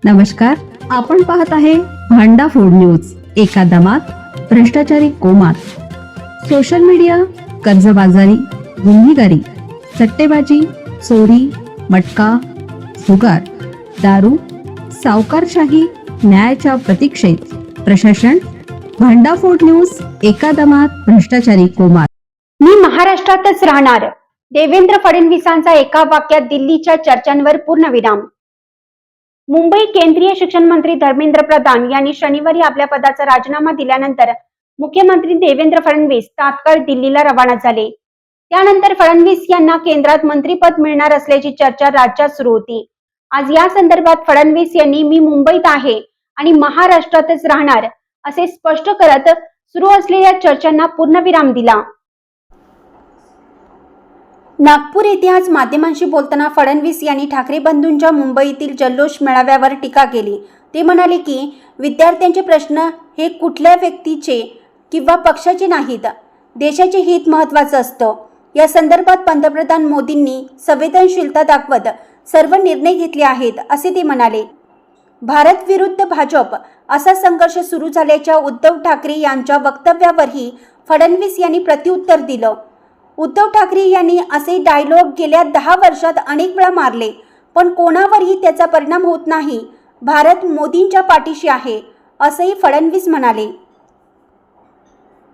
नमस्कार, आपण पाहत आहे भांडा फूड न्यूज. एका दमात भ्रष्टाचारी कोमात. सोशल मीडिया, कर्जबाजारी, गुन्हेगारी, सट्टेबाजी, चोरी, मटका, जुगार, दारू, सावकारशाही, न्यायाच्या प्रतीक्षेत प्रशासन. भांडा फूड न्यूज. एका दमात भ्रष्टाचारी कोमात. मी महाराष्ट्रातच राहणार. देवेंद्र फडणवीसांचा एका वाक्यात दिल्लीच्या चर्चांवर पूर्णविराम. मुंबई केंद्रीय शिक्षण मंत्री धर्मेंद्र प्रधान यांनी शनिवारी आपल्या पदाचा राजीनामा दिल्यानंतर मुख्यमंत्री देवेंद्र फडणवीस तात्काळ दिल्लीला रवाना झाले. त्यानंतर फडणवीस यांना केंद्रात मंत्रीपद मिळणार असल्याची चर्चा राज्यात सुरू होती. आज या संदर्भात फडणवीस यांनी मी मुंबईत आहे आणि महाराष्ट्रातच राहणार असे स्पष्ट करत सुरू असलेल्या चर्चांना पूर्णविराम दिला. नागपूर येथे आज माध्यमांशी बोलताना फडणवीस यांनी ठाकरे बंधूंच्या मुंबईतील जल्लोष मेळाव्यावर टीका केली. ते म्हणाले की विद्यार्थ्यांचे प्रश्न हे कुठल्या व्यक्तीचे किंवा पक्षाचे नाहीत, देशाचे हित महत्त्वाचं असतं. या संदर्भात पंतप्रधान मोदींनी संवेदनशीलता दाखवत सर्व निर्णय घेतले आहेत असे ते म्हणाले. भारत विरुद्ध भाजप असा संघर्ष सुरू झाल्याच्या उद्धव ठाकरे यांच्या वक्तव्यावरही फडणवीस यांनी प्रत्युत्तर दिलं. उद्धव ठाकरे यांनी असे डायलॉग गेल्या 10 वर्षात अनेक वेळा मारले, पण कोणावरही त्याचा परिणाम होत नाही. भारत मोदींच्या पाठीशी आहे असंही फडणवीस म्हणाले.